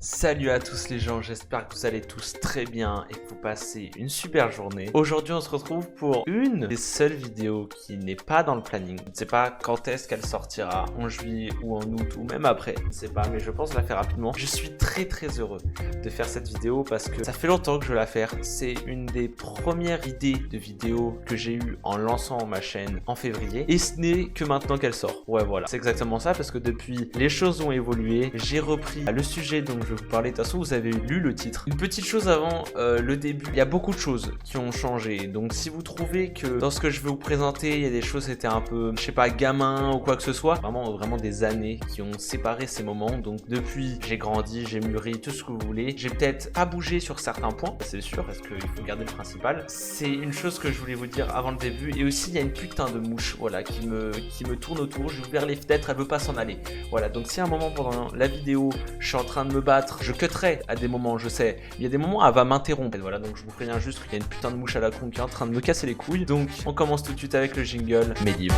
Salut à tous les gens, j'espère que vous allez tous très bien et que vous passez une super journée. Aujourd'hui on se retrouve pour une des seules vidéos qui n'est pas dans le planning. Je ne sais pas quand est-ce qu'elle sortira, en juillet ou en août ou même après, je ne sais pas, mais je pense la faire rapidement. Je suis très heureux de faire cette vidéo parce que ça fait longtemps que je veux la faire. C'est une des premières idées de vidéo que j'ai eu en lançant ma chaîne en février et ce n'est que maintenant qu'elle sort. Ouais voilà, c'est exactement ça parce que depuis les choses ont évolué, j'ai repris le sujet dont je vais vous parler. De toute façon vous avez lu le titre. Une petite chose avant le début, il y a beaucoup de choses qui ont changé, donc si vous trouvez que dans ce que je vais vous présenter il y a des choses qui étaient un peu, je sais pas, gamin ou quoi que ce soit, vraiment des années qui ont séparé ces moments. Donc depuis j'ai grandi, j'ai mûri, tout ce que vous voulez, j'ai peut-être pas bougé sur certains points, c'est sûr, parce qu'il faut garder le principal. C'est une chose que je voulais vous dire avant le début. Et aussi il y a une putain de mouche, voilà, qui me tourne autour. J'ai ouvert les fenêtres, elle veut pas s'en aller, voilà. Donc si à un moment pendant la vidéo je suis en train de me battre, je cutterai à des moments, je sais, il y a des moments elle va m'interrompre, voilà. Donc je vous préviens juste qu'il y a une putain de mouche à la con qui est en train de me casser les couilles. Donc on commence tout de suite avec le jingle, mes livres.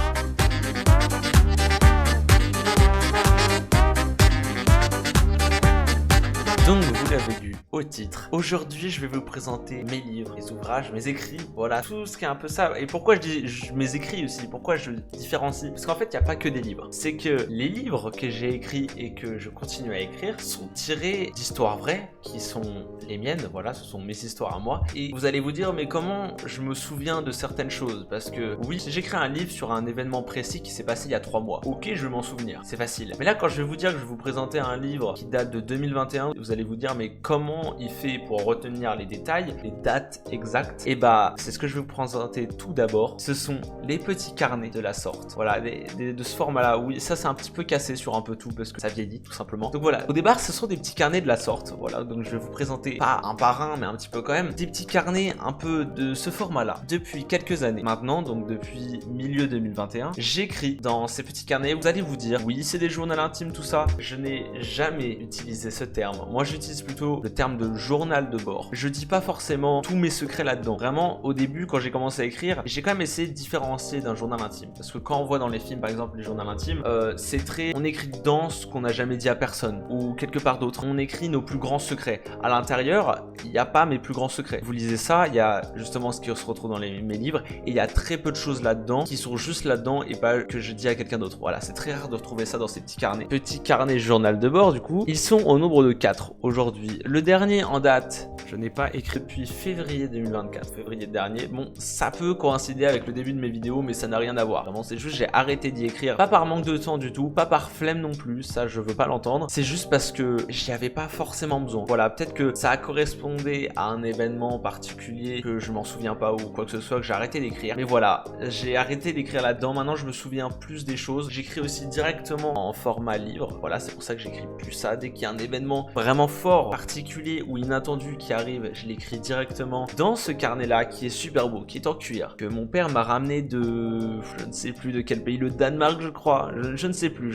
Donc vous l'avez vu au titre, aujourd'hui je vais vous présenter mes livres, mes ouvrages, mes écrits, voilà, tout ce qui est un peu ça. Et pourquoi je dis mes écrits aussi, pourquoi je différencie? Parce qu'en fait il n'y a pas que des livres, c'est que les livres que j'ai écrits et que je continue à écrire sont tirés d'histoires vraies qui sont les miennes, voilà, ce sont mes histoires à moi. Et vous allez vous dire, mais comment je me souviens de certaines choses? Parce que oui, j'écris un livre sur un événement précis qui s'est passé il y a 3 mois, ok, je vais m'en souvenir, c'est facile. Mais là quand je vais vous dire que je vais vous présenter un livre qui date de 2021, vous allez vous dire, mais comment il fait pour retenir les détails, les dates exactes? Et bah c'est ce que je vais vous présenter tout d'abord. Ce sont les petits carnets de la sorte, voilà, de ce format là. Oui, ça c'est un petit peu cassé sur un peu tout parce que ça vieillit tout simplement. Donc voilà, au départ ce sont des petits carnets de la sorte, voilà. Donc je vais vous présenter pas un par un mais un petit peu quand même des petits carnets un peu de ce format là depuis quelques années maintenant. Donc depuis milieu 2021 j'écris dans ces petits carnets. Vous allez vous dire, oui c'est des journaux intimes tout ça, je n'ai jamais utilisé ce terme. Moi j'utilise plutôt le terme de journal de bord. Je dis pas forcément tous mes secrets là-dedans. Vraiment, au début, quand j'ai commencé à écrire, j'ai quand même essayé de différencier d'un journal intime. Parce que quand on voit dans les films, par exemple, les journaux intimes, c'est très... On écrit dedans ce qu'on n'a jamais dit à personne. Ou quelque part d'autre. On écrit nos plus grands secrets. À l'intérieur, il n'y a pas mes plus grands secrets. Vous lisez ça, il y a justement ce qui se retrouve dans mes livres. Et il y a très peu de choses là-dedans qui sont juste là-dedans et pas que je dis à quelqu'un d'autre. Voilà, c'est très rare de retrouver ça dans ces petits carnets. Petits carnets journal de bord, du coup. Ils sont au nombre de 4 aujourd'hui. Le dernier en date, je n'ai pas écrit depuis février 2024, février dernier. Bon, ça peut coïncider avec le début de mes vidéos, mais ça n'a rien à voir. Vraiment, c'est juste j'ai arrêté d'y écrire. Pas par manque de temps du tout, pas par flemme non plus, ça je veux pas l'entendre. C'est juste parce que j'y avais pas forcément besoin. Voilà, peut-être que ça a correspondé à un événement particulier que je m'en souviens pas ou quoi que ce soit, que j'ai arrêté d'écrire. Mais voilà, j'ai arrêté d'écrire là-dedans. Maintenant, je me souviens plus des choses. J'écris aussi directement en format livre. Voilà, c'est pour ça que j'écris plus ça. Dès qu'il y a un événement vraiment fort, particulier ou inattendu qui arrive, je l'écris directement dans ce carnet là qui est super beau, qui est en cuir, que mon père m'a ramené de je ne sais plus de quel pays, le Danemark je crois, je ne sais plus,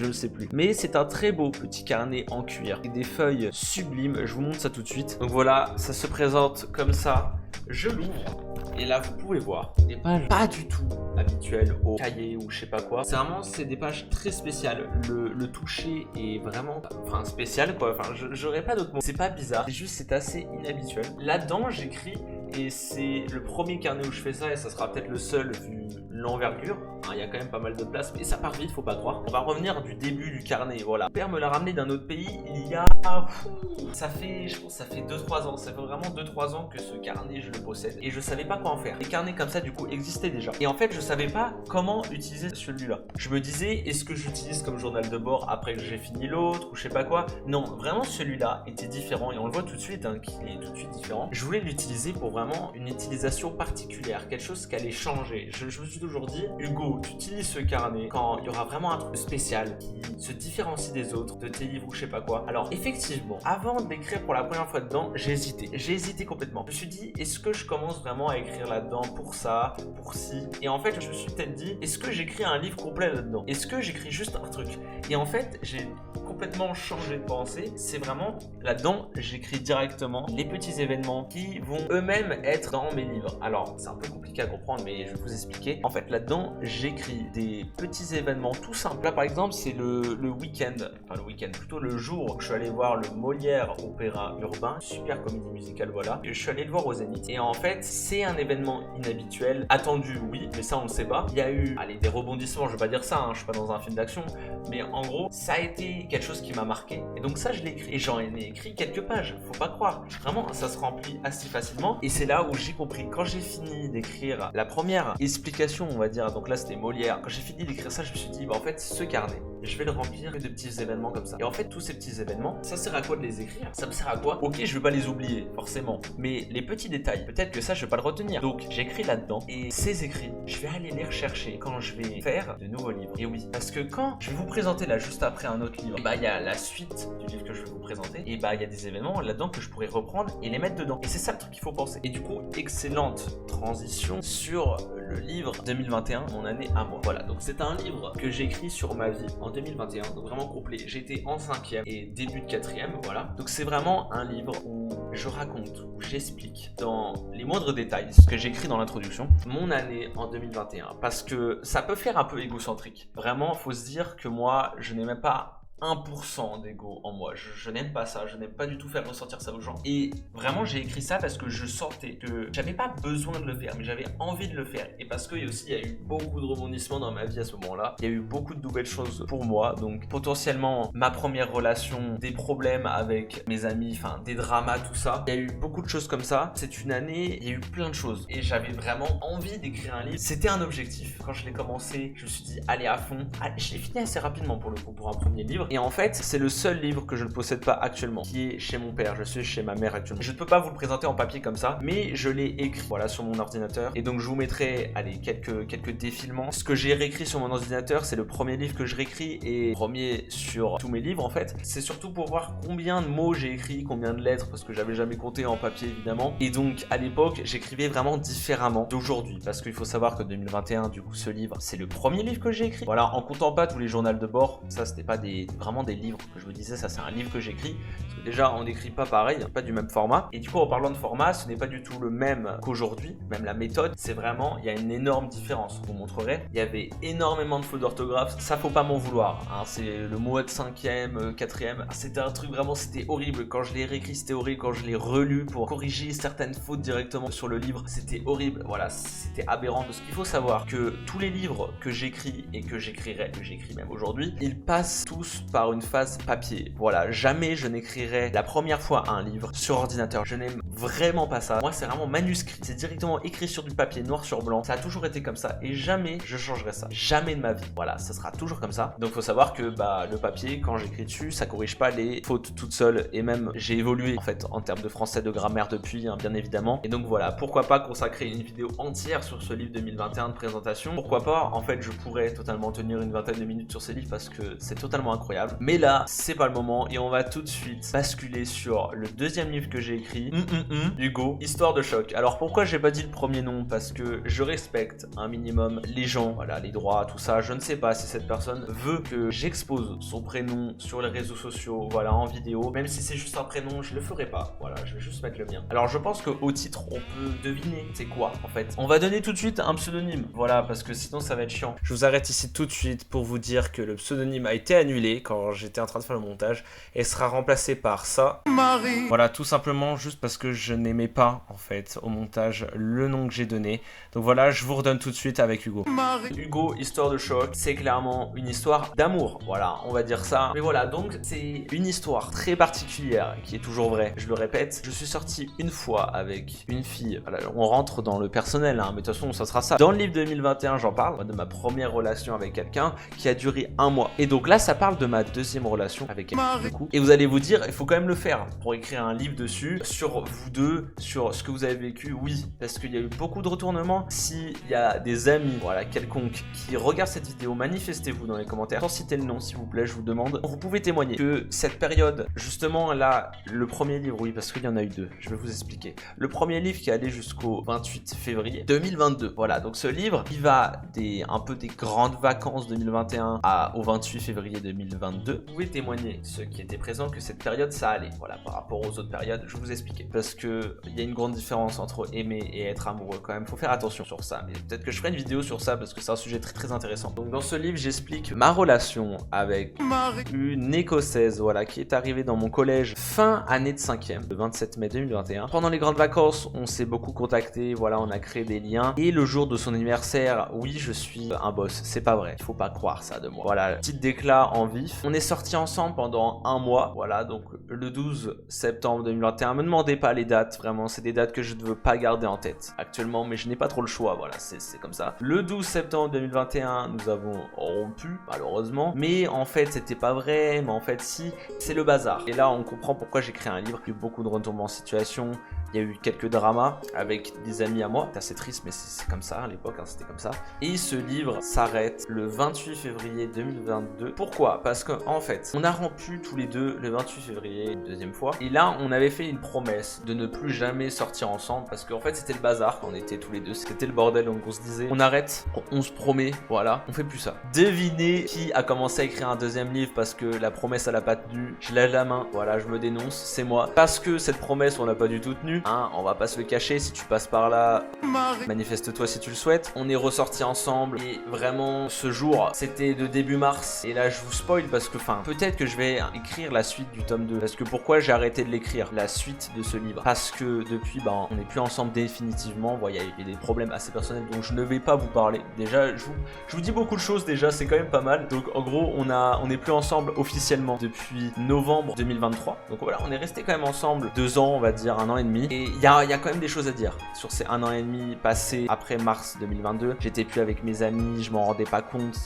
mais c'est un très beau petit carnet en cuir et des feuilles sublimes. Je vous montre ça tout de suite. Donc voilà, ça se présente comme ça. Je l'ouvre et là vous pouvez voir des pages pas du tout habituelles au cahier ou je sais pas quoi. C'est des pages très spéciales. Le toucher est vraiment, enfin spécial quoi. Enfin j'aurais pas d'autres mots. C'est pas bizarre, c'est juste c'est assez inhabituel. Là-dedans j'écris et c'est le premier carnet où je fais ça et ça sera peut-être le seul vu l'envergure. Il y a quand même pas mal de place, mais ça part vite, faut pas croire. On va revenir du début du carnet, voilà. Mon père me l'a ramené d'un autre pays il y a... Ça fait, je pense, ça fait 2-3 ans. Ça fait vraiment 2-3 ans que ce carnet, je le possède. Et je savais pas quoi en faire. Les carnets comme ça, du coup, existaient déjà. Et en fait, je savais pas comment utiliser celui-là. Je me disais, est-ce que j'utilise comme journal de bord après que j'ai fini l'autre ou je sais pas quoi? Non, vraiment, celui-là était différent. Et on le voit tout de suite, hein, qu'il est tout de suite différent. Je voulais l'utiliser pour vraiment une utilisation particulière. Quelque chose qui allait changer. Je me suis toujours dit, Hugo, tu utilises ce carnet quand il y aura vraiment un truc spécial qui se différencie des autres, de tes livres ou je sais pas quoi. Alors effectivement, avant d'écrire pour la première fois dedans, j'ai hésité complètement. Je me suis dit, est-ce que je commence vraiment à écrire là-dedans pour ça, pour ci? Et en fait, je me suis peut-être dit, est-ce que j'écris un livre complet là-dedans? Est-ce que j'écris juste un truc? Et en fait, j'ai complètement changé de pensée. C'est vraiment là-dedans, j'écris directement les petits événements qui vont eux-mêmes être dans mes livres. Alors, c'est un peu compliqué à comprendre, mais je vais vous expliquer. En fait, fait, là-dedans, j'écris des petits événements tout simples. Là, par exemple, c'est le week-end, enfin le week-end, plutôt le jour où je suis allé voir le Molière Opéra Urbain, super comédie musicale, voilà. Et je suis allé le voir au Zénith. Et en fait, c'est un événement inhabituel, attendu, oui, mais ça, on le sait pas. Il y a eu, allez, des rebondissements, je vais pas dire ça, hein, je suis pas dans un film d'action, mais en gros, ça a été quelque chose qui m'a marqué. Et donc ça, je l'ai écrit. Et j'en ai écrit quelques pages, faut pas croire. Vraiment, ça se remplit assez facilement. Et c'est là où j'ai compris. Quand j'ai fini d'écrire la première explication, on va dire, donc là c'était Molière. Quand j'ai fini d'écrire ça, je me suis dit, bah en fait, ce carnet, je vais le remplir de petits événements comme ça. Et en fait, tous ces petits événements, ça sert à quoi de les écrire? Ça me sert à quoi? Ok, je vais pas les oublier, forcément. Mais les petits détails, peut-être que ça, je vais pas le retenir. Donc, j'écris là-dedans. Et ces écrits, je vais aller les rechercher quand je vais faire de nouveaux livres. Et oui, parce que quand je vais vous présenter là, juste après un autre livre, bah il y a la suite du livre que je vais vous présenter. Et bah il y a des événements là-dedans que je pourrais reprendre et les mettre dedans. Et c'est ça le truc qu'il faut penser. Et du coup, excellente transition sur le livre 2021, mon année à moi. Voilà, donc c'est un livre que j'ai écrit sur ma vie en 2021, donc vraiment complet. J'étais en 5e et début de 4e, voilà. Donc c'est vraiment un livre où je raconte, où j'explique dans les moindres détails ce que j'écris dans l'introduction, mon année en 2021. Parce que ça peut faire un peu égocentrique. Vraiment, faut se dire que moi, je n'ai même pas 1% d'ego en moi, je n'aime pas ça, je n'aime pas du tout faire ressortir ça aux gens. Et vraiment j'ai écrit ça parce que je sentais que j'avais pas besoin de le faire, mais j'avais envie de le faire. Et parce qu'il y a eu beaucoup de rebondissements dans ma vie à ce moment-là, il y a eu beaucoup de nouvelles choses pour moi, donc potentiellement ma première relation, des problèmes avec mes amis, enfin des dramas, tout ça. Il y a eu beaucoup de choses comme ça. C'est une année, il y a eu plein de choses. Et j'avais vraiment envie d'écrire un livre. C'était un objectif. Quand je l'ai commencé, je me suis dit allez à fond. Allez, je l'ai fini assez rapidement pour le coup, pour un premier livre. Et en fait, c'est le seul livre que je ne possède pas actuellement, qui est chez mon père. Je suis chez ma mère actuellement. Je ne peux pas vous le présenter en papier comme ça, mais je l'ai écrit, voilà, sur mon ordinateur. Et donc, je vous mettrai, allez, quelques défilements. Ce que j'ai réécrit sur mon ordinateur, c'est le premier livre que je réécris et premier sur tous mes livres, en fait. C'est surtout pour voir combien de mots j'ai écrit, combien de lettres, parce que j'avais jamais compté en papier, évidemment. Et donc, à l'époque, j'écrivais vraiment différemment d'aujourd'hui, parce qu'il faut savoir que 2021, du coup, ce livre, c'est le premier livre que j'ai écrit. Voilà, en comptant pas tous les journaux de bord, ça, c'était pas vraiment des livres que je me disais, ça c'est un livre que j'écris, parce que déjà on n'écrit pas pareil, pas du même format. Et du coup, en parlant de format, ce n'est pas du tout le même qu'aujourd'hui, même la méthode, c'est vraiment, il y a une énorme différence. Je vous montrerai, il y avait énormément de fautes d'orthographe, ça faut pas m'en vouloir, hein. C'est le mot de 5e, 4e, c'était un truc vraiment, c'était horrible. Quand je l'ai réécrit, c'était horrible. Quand je l'ai relu pour corriger certaines fautes directement sur le livre, c'était horrible. Voilà, c'était aberrant. Parce qu'il faut savoir que tous les livres que j'écris et que j'écrirai, que j'écris même aujourd'hui, ils passent tous par une phase papier. Voilà, jamais je n'écrirai la première fois un livre sur ordinateur. Je n'aime vraiment pas ça. Moi, c'est vraiment manuscrit. C'est directement écrit sur du papier noir sur blanc. Ça a toujours été comme ça et jamais je changerai ça. Jamais de ma vie. Voilà, ça sera toujours comme ça. Donc, faut savoir que le papier, quand j'écris dessus, ça corrige pas les fautes toutes seules. Et même, j'ai évolué en fait en termes de français, de grammaire depuis, hein, bien évidemment. Et donc voilà, pourquoi pas consacrer une vidéo entière sur ce livre 2021 de présentation. Pourquoi pas, en fait, je pourrais totalement tenir une vingtaine de minutes sur ces livres parce que c'est totalement incroyable. Mais là, c'est pas le moment et on va tout de suite basculer sur le deuxième livre que j'ai écrit, Hugo, Histoire de choc. Alors pourquoi j'ai pas dit le premier nom? Parce que je respecte un minimum les gens, voilà, les droits, tout ça. Je ne sais pas si cette personne veut que j'expose son prénom sur les réseaux sociaux, voilà, en vidéo. Même si c'est juste un prénom, je le ferai pas. Voilà, je vais juste mettre le mien. Alors je pense qu'au titre, on peut deviner c'est quoi en fait. On va donner tout de suite un pseudonyme, voilà, parce que sinon ça va être chiant. Je vous arrête ici tout de suite pour vous dire que le pseudonyme a été annulé quand j'étais en train de faire le montage et sera remplacé par ça. Marie. Voilà, tout simplement juste parce que je n'aimais pas en fait au montage le nom que j'ai donné. Donc voilà, je vous redonne tout de suite avec Hugo. Marie. Hugo, Histoire de choc, c'est clairement une histoire d'amour, voilà, on va dire ça. Mais voilà, donc c'est une histoire très particulière qui est toujours vraie, je le répète. Je suis sorti une fois avec une fille, voilà, on rentre dans le personnel, hein, mais de toute façon ça sera ça. Dans le livre 2021, j'en parle de ma première relation avec quelqu'un qui a duré 1 mois. Et donc là, ça parle de ma deuxième relation avec quelqu'un du coup. Et vous allez vous dire, il faut quand même le faire pour écrire un livre dessus, sur vous deux, sur ce que vous avez vécu. Oui, parce qu'il y a eu beaucoup de retournements. S'il y a des amis, voilà, quelconques, qui regardent cette vidéo, manifestez-vous dans les commentaires, sans citer le nom s'il vous plaît, je vous demande. Vous pouvez témoigner que cette période, justement là, le premier livre, oui, parce qu'il y en a eu 2, je vais vous expliquer. Le premier livre qui allait jusqu'au 28 février 2022, voilà, donc ce livre, il va un peu des grandes vacances 2021 au 28 février 2022. 2022. Vous pouvez témoigner, ceux qui étaient présents, que cette période ça allait. Voilà, par rapport aux autres périodes, je vais vous expliquer. Parce que il y a une grande différence entre aimer et être amoureux quand même. Faut faire attention sur ça. Mais peut-être que je ferai une vidéo sur ça parce que c'est un sujet très intéressant. Donc dans ce livre, j'explique ma relation avec une écossaise, voilà, qui est arrivée dans mon collège fin année de 5e, le 27 mai 2021. Pendant les grandes vacances, on s'est beaucoup contacté, voilà, on a créé des liens. Et le jour de son anniversaire, oui, je suis un boss. C'est pas vrai, il faut pas croire ça de moi. Voilà, petite déclat en vif. On est sortis ensemble pendant un mois, voilà, donc le 12 septembre 2021. Me demandez pas les dates, vraiment, c'est des dates que je ne veux pas garder en tête actuellement, mais je n'ai pas trop le choix, voilà, c'est comme ça. Le 12 septembre 2021, nous avons rompu, malheureusement, mais en fait, c'était pas vrai, mais en fait, si, c'est le bazar. Et là, on comprend pourquoi j'ai créé un livre. Il y a eu beaucoup de retournements en situation. Il y a eu quelques dramas avec des amis à moi. C'est assez triste, mais c'est comme ça à l'époque, hein, c'était comme ça. Et ce livre s'arrête le 28 février 2022. Pourquoi? Parce qu'en fait, on a rompu tous les deux le 28 février, une deuxième fois. Et là, on avait fait une promesse de ne plus jamais sortir ensemble. Parce qu'en fait, c'était le bazar quand on était tous les deux. C'était le bordel, donc on se disait, on arrête, on se promet, voilà, on fait plus ça. Devinez qui a commencé à écrire un deuxième livre parce que la promesse, elle a pas tenu. Je lève la main, voilà, je me dénonce, c'est moi. Parce que cette promesse, on l'a pas du tout tenue. Hein, on va pas se le cacher, si tu passes par là, manifeste-toi si tu le souhaites. On est ressortis ensemble et vraiment ce jour, c'était de début mars. Et là je vous spoil parce que peut-être que je vais écrire la suite du tome 2. Parce que pourquoi j'ai arrêté de l'écrire, la suite de ce livre? Parce que depuis, on n'est plus ensemble définitivement. Voilà, il y a des problèmes assez personnels dont je ne vais pas vous parler. Déjà, je vous dis beaucoup de choses déjà, c'est quand même pas mal. Donc en gros, on n'est plus ensemble officiellement depuis novembre 2023. Donc voilà, on est resté quand même ensemble 2 ans, on va dire, 1 an et demi. Et il y a quand même des choses à dire sur ces 1 an et demi passés après mars 2022. J'étais plus avec mes amis, je m'en rendais pas compte.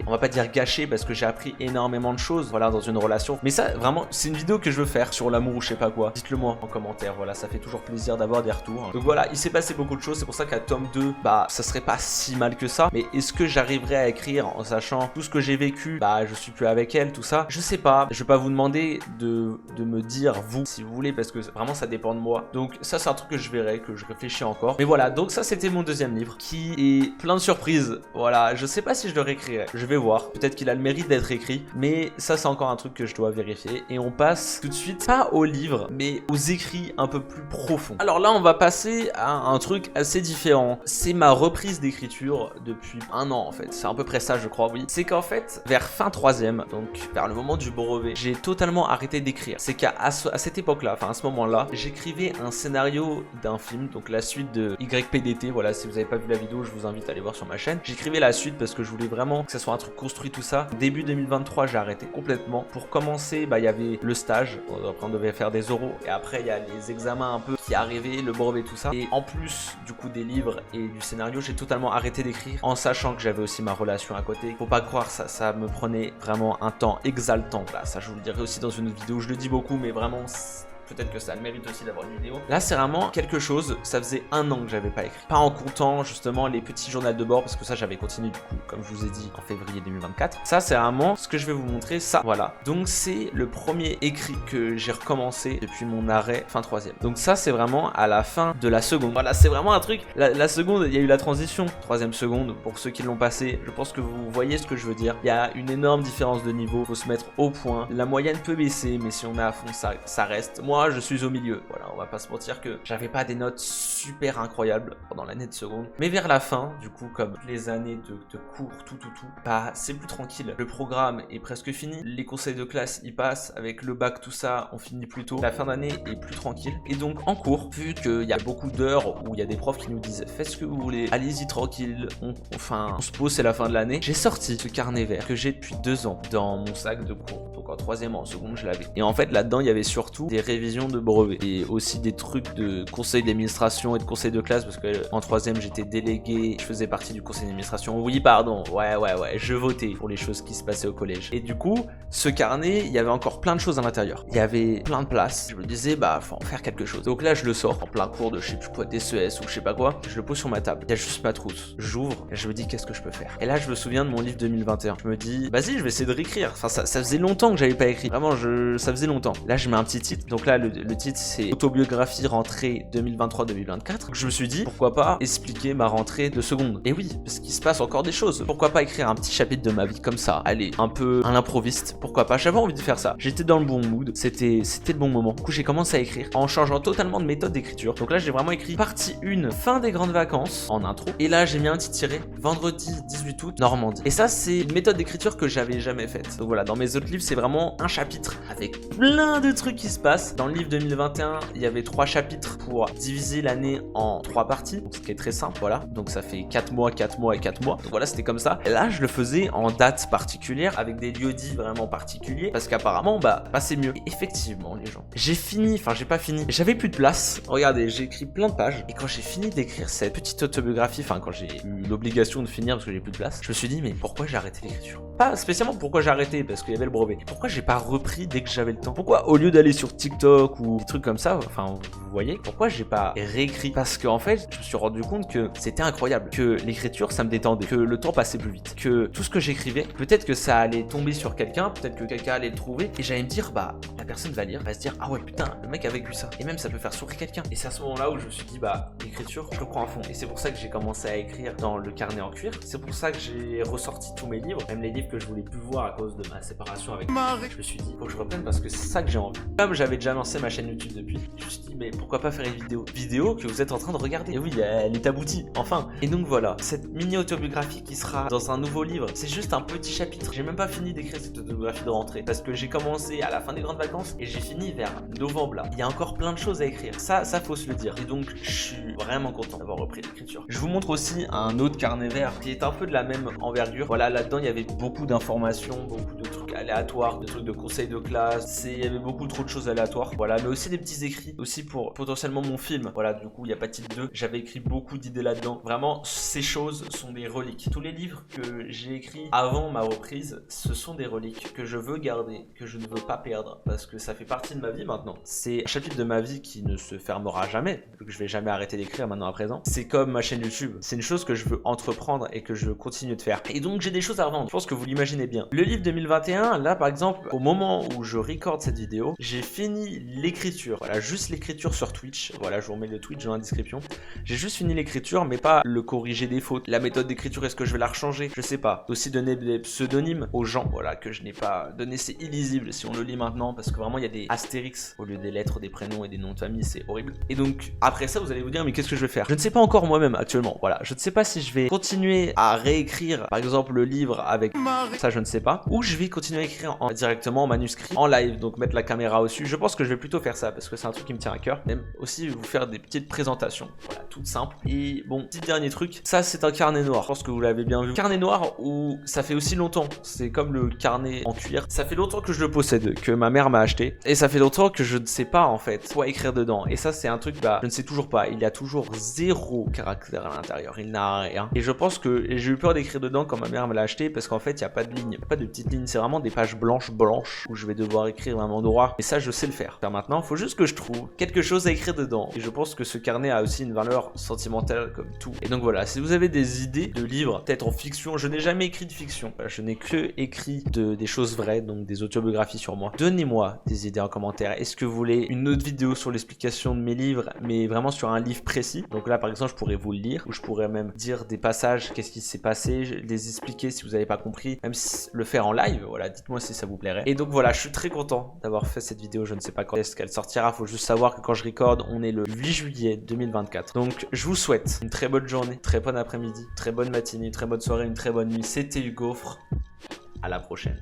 On va pas dire gâché parce que j'ai appris énormément de choses, voilà, dans une relation. Mais ça, vraiment, c'est une vidéo que je veux faire sur l'amour ou je sais pas quoi. Dites-le moi en commentaire, voilà, ça fait toujours plaisir d'avoir des retours. Donc voilà, il s'est passé beaucoup de choses, c'est pour ça qu'à tome 2, ça serait pas si mal que ça. Mais est-ce que j'arriverai à écrire en sachant tout ce que j'ai vécu? Je suis plus avec elle, tout ça. Je sais pas, je vais pas vous demander de me dire vous, si vous voulez, parce que vraiment ça dépend de moi. Donc ça c'est un truc que je verrai, que je réfléchis encore. Mais voilà, donc ça c'était mon deuxième livre qui est plein de surprises. Voilà, je sais pas si je le réécrirai, je vais voir. Peut-être qu'il a le mérite d'être écrit, mais ça c'est encore un truc que je dois vérifier. Et on passe tout de suite, pas aux livres, mais aux écrits un peu plus profonds. Alors là on va passer à un truc assez différent. C'est ma reprise d'écriture depuis 1 an en fait. C'est à peu près ça je crois, oui. C'est qu'en fait, vers fin 3e, donc vers le moment du brevet, j'ai totalement arrêté d'écrire. C'est qu'à cette époque-là, à ce moment-là, j'écrivais un scénario d'un film, donc la suite de YPDT. Voilà, si vous n'avez pas vu la vidéo, je vous invite à aller voir sur ma chaîne. J'écrivais la suite parce que je voulais vraiment que ça soit un truc construit, tout ça. Début 2023, j'ai arrêté complètement. Pour commencer, il y avait le stage. Après, on devait faire des oraux. Et après, il y a les examens un peu qui arrivaient, le brevet, tout ça. Et en plus, du coup, des livres et du scénario, j'ai totalement arrêté d'écrire en sachant que j'avais aussi ma relation à côté. Faut pas croire, ça me prenait vraiment un temps exaltant. Là, ça, je vous le dirai aussi dans une autre vidéo. Je le dis beaucoup, mais vraiment, peut-être que ça le mérite aussi d'avoir une vidéo. Là, c'est vraiment quelque chose, ça faisait 1 an que j'avais pas écrit. Pas en comptant justement les petits journaux de bord, parce que ça, j'avais continué du coup, comme je vous ai dit, en février 2024. Ça, c'est vraiment ce que je vais vous montrer, ça, voilà. Donc, c'est le premier écrit que j'ai recommencé depuis mon arrêt fin 3e. Donc ça, c'est vraiment à la fin de la seconde. Voilà, c'est vraiment un truc. La seconde, il y a eu la transition. 3e seconde, pour ceux qui l'ont passé, je pense que vous voyez ce que je veux dire. Il y a une énorme différence de niveau, faut se mettre au point. La moyenne peut baisser, mais si on est à fond, ça reste. Moi, je suis au milieu, voilà, on va pas se mentir que j'avais pas des notes super incroyables pendant l'année de seconde, mais vers la fin, du coup, comme les années de cours, tout, c'est plus tranquille. Le programme est presque fini, les conseils de classe y passent, avec le bac, tout ça, on finit plus tôt. La fin d'année est plus tranquille, et donc en cours, vu qu'il y a beaucoup d'heures où il y a des profs qui nous disent faites ce que vous voulez, allez-y tranquille, on se pose, c'est la fin de l'année. J'ai sorti ce carnet vert que j'ai depuis 2 ans dans mon sac de cours. Donc en 3e, en seconde, je l'avais. Et en fait, là-dedans, il y avait surtout des révisions de brevet et aussi des trucs de conseil d'administration et de conseil de classe parce que en 3e, j'étais délégué, je faisais partie du conseil d'administration. Oui, pardon, ouais, je votais pour les choses qui se passaient au collège. Et du coup, ce carnet, il y avait encore plein de choses à l'intérieur. Il y avait plein de places. Je me disais, faut en faire quelque chose. Donc là, je le sors en plein cours de je sais plus quoi, DCES ou je sais pas quoi. Je le pose sur ma table. Il y a juste ma trousse. J'ouvre et je me dis, qu'est-ce que je peux faire? Et là, je me souviens de mon livre 2021. Je me dis, vas-y, je vais essayer de réécrire. Enfin, ça faisait longtemps que j'avais pas écrit. Vraiment, ça faisait longtemps. Là, je mets un petit titre. Donc là, là, le titre, c'est Autobiographie rentrée 2023-2024. Je me suis dit, pourquoi pas expliquer ma rentrée de seconde. Et oui, parce qu'il se passe encore des choses. Pourquoi pas écrire un petit chapitre de ma vie comme ça, allez, un peu à l'improviste. Pourquoi pas, j'avais envie de faire ça. J'étais dans le bon mood, c'était le bon moment. Du coup, j'ai commencé à écrire en changeant totalement de méthode d'écriture. Donc là, j'ai vraiment écrit partie 1, fin des grandes vacances, en intro. Et là, j'ai mis un titre tiré, vendredi 18 août, Normandie. Et ça, c'est une méthode d'écriture que j'avais jamais faite. Donc voilà, dans mes autres livres, c'est vraiment un chapitre avec plein de trucs qui se passent. Dans le livre 2021, il y avait 3 chapitres pour diviser l'année en 3 parties. Donc, ce qui est très simple, voilà. Donc ça fait 4 mois, 4 mois et 4 mois. Donc voilà, c'était comme ça. Et là, je le faisais en date particulière, avec des lieux-dits vraiment particuliers. Parce qu'apparemment, bah c'est mieux. Et effectivement, les gens. J'ai fini, enfin, j'ai pas fini. J'avais plus de place. Regardez, j'ai écrit plein de pages. Et quand j'ai fini d'écrire cette petite autobiographie, enfin, quand j'ai eu l'obligation de finir parce que j'ai plus de place, je me suis dit, mais pourquoi j'ai arrêté l'écriture? Pas spécialement pourquoi j'ai arrêté, parce qu'il y avait le brevet. Pourquoi j'ai pas repris dès que j'avais le temps? Pourquoi, au lieu d'aller sur TikTok ou des trucs comme ça, enfin, vous voyez, pourquoi j'ai pas réécrit? Parce qu'en fait, je me suis rendu compte que c'était incroyable, que l'écriture, ça me détendait, que le temps passait plus vite, que tout ce que j'écrivais, peut-être que ça allait tomber sur quelqu'un, peut-être que quelqu'un allait le trouver, et j'allais me dire, bah, la personne va lire, va se dire, ah ouais, putain, le mec a vécu ça. Et même, ça peut faire sourire quelqu'un. Et c'est à ce moment-là où je me suis dit, bah, l'écriture, je le prends à fond. Et c'est pour ça que j'ai commencé à écrire dans le carnet en cuir. C'est pour ça que j'ai ressorti tous mes livres, même les livres que je voulais plus voir à cause de ma séparation avec je me suis dit, faut que je reprenne parce que c'est ça que j'ai envie. Comme j'avais déjà lancé ma chaîne YouTube depuis, je me suis dit, mais pourquoi pas faire une vidéo que vous êtes en train de regarder. Et oui, elle est aboutie, enfin. Et donc voilà, cette mini autobiographie qui sera dans un nouveau livre, c'est juste un petit chapitre. J'ai même pas fini d'écrire cette autobiographie de rentrée parce que j'ai commencé à la fin des grandes vacances et j'ai fini vers novembre là. Il y a encore plein de choses à écrire. Ça faut se le dire. Et donc, je suis vraiment content d'avoir repris l'écriture. Je vous montre aussi un autre carnet vert qui est un peu de la même envergure. Voilà, là-dedans, il y avait beaucoup d'informations, beaucoup de trucs aléatoires, de trucs de conseils de classe. Il y avait beaucoup trop de choses aléatoires. Voilà, mais aussi des petits écrits, aussi pour potentiellement mon film. Voilà, du coup, il n'y a pas de titre 2. J'avais écrit beaucoup d'idées là-dedans. Vraiment, ces choses sont des reliques. Tous les livres que j'ai écrits avant ma reprise, ce sont des reliques que je veux garder, que je ne veux pas perdre, parce que ça fait partie de ma vie maintenant. C'est un chapitre de ma vie qui ne se fermera jamais, vu que je vais jamais arrêter d'écrire maintenant à présent. C'est comme ma chaîne YouTube. C'est une chose que je veux entreprendre et que je veux continuer de faire. Et donc, j'ai des choses à revendre. Je pense que vous l'imaginez bien. Le livre 2021, là, par exemple, au moment où je recorde cette vidéo, j'ai fini l'écriture. Voilà, juste l'écriture sur Twitch. Voilà, je vous remets le Twitch dans la description. J'ai juste fini l'écriture, mais pas le corriger des fautes. La méthode d'écriture, est-ce que je vais la rechanger? Je sais pas. Aussi donner des pseudonymes aux gens, voilà, que je n'ai pas donné. C'est illisible si on le lit maintenant, parce que vraiment, il y a des astérix au lieu des lettres, des prénoms et des noms de famille. C'est horrible. Et donc, après ça, vous allez vous dire, mais qu'est-ce que je vais faire? Je ne sais pas encore moi-même actuellement. Voilà, je ne sais pas si je vais continuer à réécrire, par exemple, le livre avec ça, je ne sais pas, ou je vais continuer à écrire directement en manuscrit, en live, donc mettre la caméra au-dessus. Je pense que je vais plutôt faire ça parce que c'est un truc qui me tient à cœur. Même aussi vous faire des petites présentations, voilà, toutes simples. Et bon, petit dernier truc, ça c'est un carnet noir. Je pense que vous l'avez bien vu. Carnet noir où ça fait aussi longtemps. C'est comme le carnet en cuir. Ça fait longtemps que je le possède, que ma mère m'a acheté, et ça fait longtemps que je ne sais pas en fait quoi écrire dedans. Et ça c'est un truc, bah, je ne sais toujours pas. Il y a toujours zéro caractère à l'intérieur. Il n'a rien. Et je pense que j'ai eu peur d'écrire dedans quand ma mère me l'a acheté parce qu'en fait il n'y a pas de ligne, pas de petites lignes. C'est vraiment des pages blanches où je vais devoir écrire vraiment droit. Et ça je sais le faire. Maintenant, il faut juste que je trouve quelque chose à écrire dedans. Et je pense que ce carnet a aussi une valeur sentimentale comme tout. Et donc voilà, si vous avez des idées de livres, peut-être en fiction, je n'ai jamais écrit de fiction. Je n'ai que écrit des choses vraies, donc des autobiographies sur moi. Donnez-moi des idées en commentaire. Est-ce que vous voulez une autre vidéo sur l'explication de mes livres, mais vraiment sur un livre précis? Donc là, par exemple, je pourrais vous le lire, ou je pourrais même dire des passages, qu'est-ce qui s'est passé, les expliquer si vous n'avez pas compris, même si le faire en live. Voilà, dites-moi si ça vous plairait. Et donc voilà, je suis très content d'avoir fait cette vidéo. Je ne sais pas quand est-ce qu'elle sortira. Faut juste savoir que quand je recorde, on est le 8 juillet 2024. Donc je vous souhaite une très bonne journée, très bon après-midi, très bonne matinée, très bonne soirée, une très bonne nuit. C'était Hugo. À la prochaine.